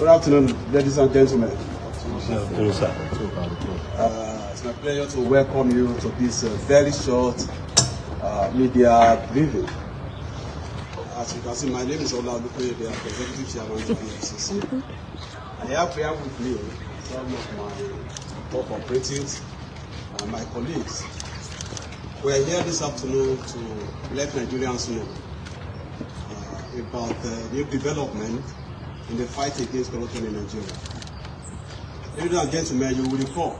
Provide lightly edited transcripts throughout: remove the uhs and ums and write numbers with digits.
Good afternoon, ladies and gentlemen. It's my pleasure to welcome you to this very short media briefing. As you can see, my name is Ola Olukoyede, I'm the Executive Chairman of the EFCC. I have here with me some of my top operatives and my colleagues. We are here this afternoon to let Nigerians know about the new development in the fight against corruption in Nigeria. Ladies and gentlemen, you will recall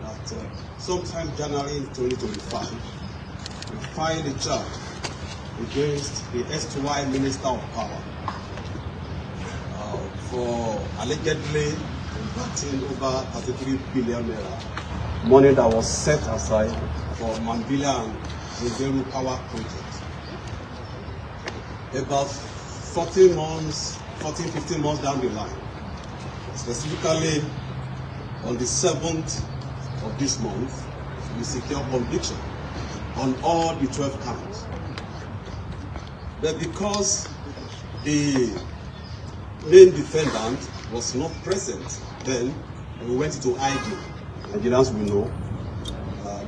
that sometime January 2025, we filed a charge against the STY Minister of Power for allegedly converting over 33 billion naira, money that was set aside for Mambila and Zungeru Power Project. About 15 months down the line, specifically on the 7th of this month, we secured conviction on all the 12 counts. But because the main defendant was not present then, we went into ID. Nigerians will know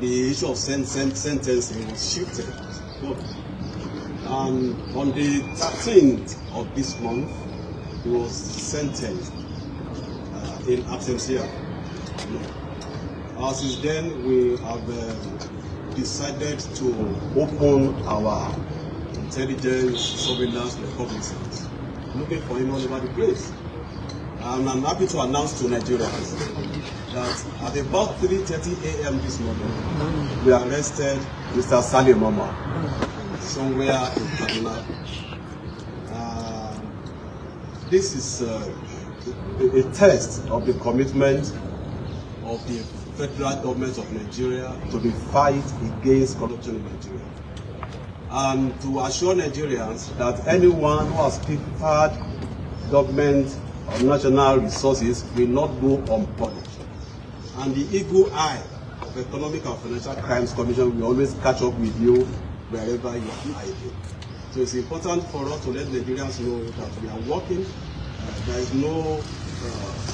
the issue of sentencing was shifted. And on the 13th of this month, he was sentenced in absentia. Since then, we have decided to open our intelligence surveillance reconnaissance, looking for him all over the place. And I'm happy to announce to Nigerians that at about 3:30 a.m. this morning, we arrested Mr. Saleh Mamman somewhere in Kaduna. This is a test of the commitment of the federal government of Nigeria to the fight against corruption in Nigeria. And to assure Nigerians that anyone who has pilfered government or national resources will not go unpunished. And the eagle eye of Economic and Financial Crimes Commission will always catch up with you wherever you are hiding. So it's important for us to let Nigerians know that we are working. There is no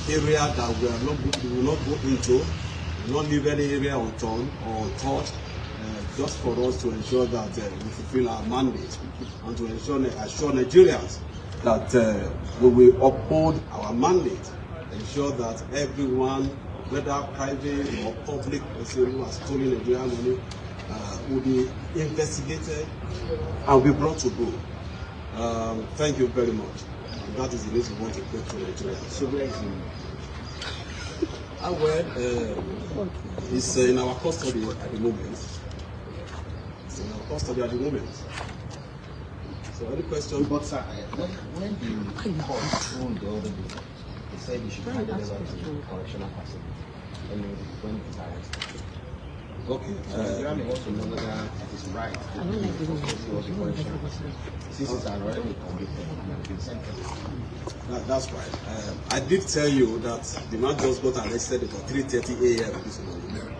area that we will not go into, not leave any area unturned or untouched, just for us to ensure that we fulfill our mandate and to assure Nigerians that we will uphold our mandate, ensure that everyone, whether private or public person who has stolen Nigerian money, will be investigated and be brought to book. Thank you very much. And that is the news we want to put to Nigeria. So where is he? It's in our custody at the moment. It's in our custody at the moment. So any question? But sir, when the court ruled the other day, they said you should hand it over to the correctional facility when it's arrested. Okay. You want to know whether it is right to do since it's already convicted and been sentenced. That's right. I did tell you that the man just got arrested at 3:30 a.m. this morning,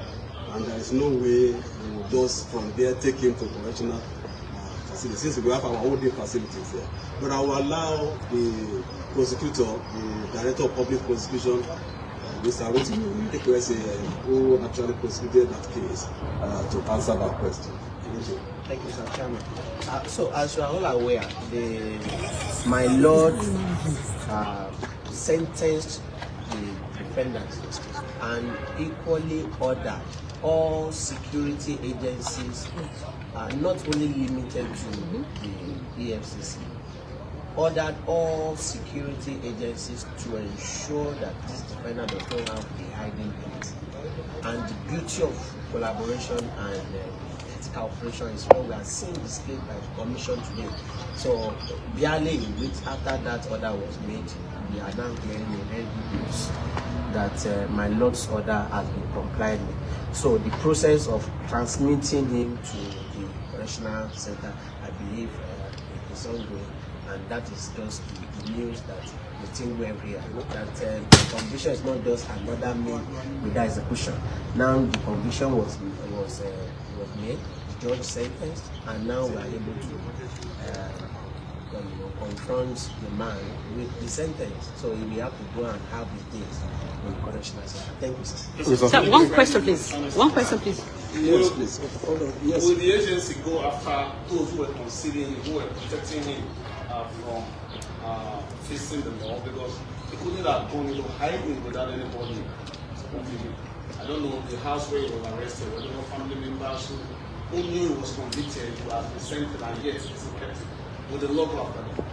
and there is no way we will just from there take him to correctional facility since we have our own facilities there. But I will allow the prosecutor, the director of public prosecution, Mr. who actually prosecuted that case, to answer that question. Thank you. Thank you, Sir Chairman. So, as you are all aware, my Lord sentenced the defendants and equally ordered all security agencies, not only limited to the EFCC, ordered all security agencies to ensure that this defendant does not have a hiding place. And the beauty of collaboration and cooperation is what we are seeing displayed by the Commission today. So, barely a week after that order was made, we are now hearing a very good news that my Lord's order has been complied with. So, the process of transmitting him to the correctional center, I believe, is ongoing. And that is just the news that the thing went here. That the conviction is not just another mean without execution. Now the conviction was made, the judge sentenced, and now we are able to confronts the man with the sentence. So he will have to go and have his days in the correctional center. Thank you, sir. Sir, one question, please. One question, please. Yes, please. Hold on. Yes. Will the agency go after those who were concealing him, who were protecting him from facing the law? Because he couldn't have gone into hiding without anybody supporting him. I don't know the house where he was arrested, I don't know family members who knew he was convicted, who has been sent and yet is kept with the law after that.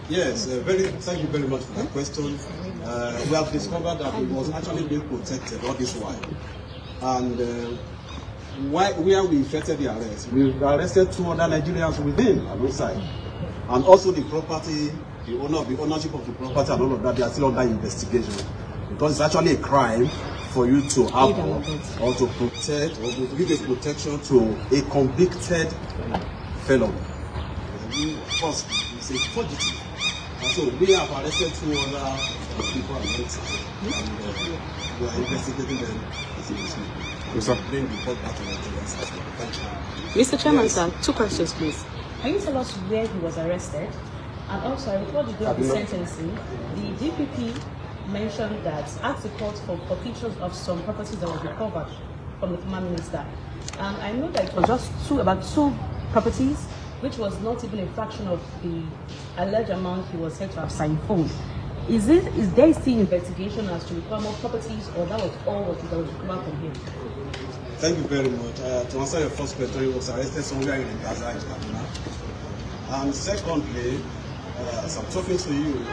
Yes, thank you very much for that question. We have discovered that he was actually being protected all this while. And where we effected the arrest, we arrested 2 other Nigerians within alongside. And also the property, the ownership of the property and all of that, they are still under investigation. Because it's actually a crime for you to have or to protect or to give a protection to a convicted felon. First, it's a fugitive. And so we have arrested 2 other people and we are investigating them. Mr. Chairman, sir, 2 questions, please. Can you tell us where he was arrested? And also, I recall the day of the sentencing, the DPP mentioned that asked the court for pictures of some properties that were recovered from the former minister. And I know that it was just about 2 properties, which was not even a fraction of the alleged amount he was said to have signed for. Is there still investigation as to recover more properties, or that was all what was recovered from him? Thank you very much. To answer your first question, he was arrested somewhere in Rigasa in Kaduna. And secondly, as I'm talking to you,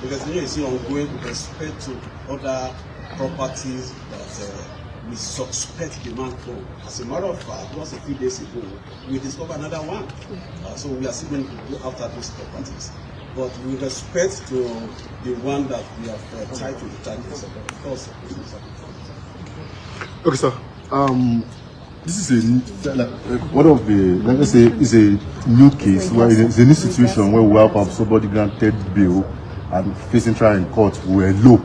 because you see ongoing with respect to other properties that we suspect the man from. As a matter of fact, just a few days ago, we discovered another one. So we are still going to go after those properties. But with respect to the one that we have tried to detect, of course. Okay, sir. This is one of the, let's say, is a new case where it's a new situation where we have somebody granted bail and facing trial in court. We were low.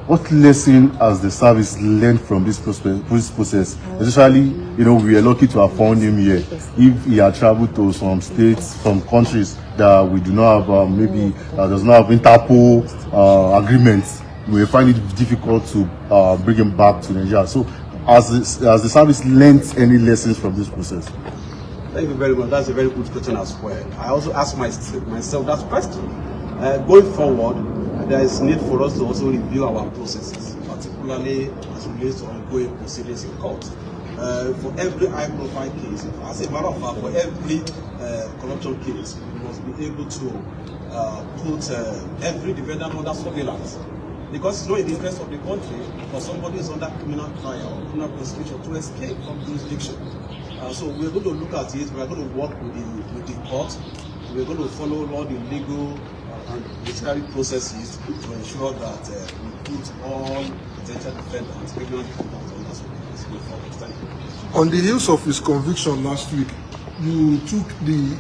What lesson has the service learned from this process? Especially, we are lucky to have found him here. If he had traveled to some states, some countries that we do not have, maybe does not have Interpol agreements, we find it difficult to bring him back to Nigeria. So, has the service learned any lessons from this process? Thank you very much. That's a very good question as well. I also asked myself that question. Going forward, there is need for us to also review our processes, particularly as it relates to ongoing proceedings in court. For every high-profile case, as a matter of fact, for every corruption case, we must be able to put every defendant under surveillance. Because it's not in the interest of the country for somebody who's under criminal trial or criminal prosecution to escape from jurisdiction. So we're going to look at it, we're going to work with the court, we're going to follow all the legal and judiciary processes to ensure that we put all potential defendants, criminal defendants under surveillance going forward. Thank you. On the heels of his conviction last week, you took the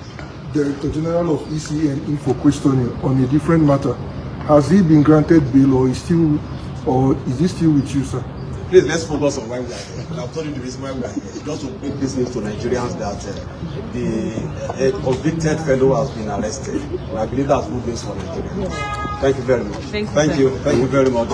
Director General of ECN in for questioning on a different matter. Has he been granted bail, or is he still with you, sir? Please, let's focus on why we are here. I've told you the reason why we are here. Just to bring this news to Nigerians that the convicted fellow has been arrested. And I believe that's good news for Nigerians. Thank you very much. Thank you. Thank you very much.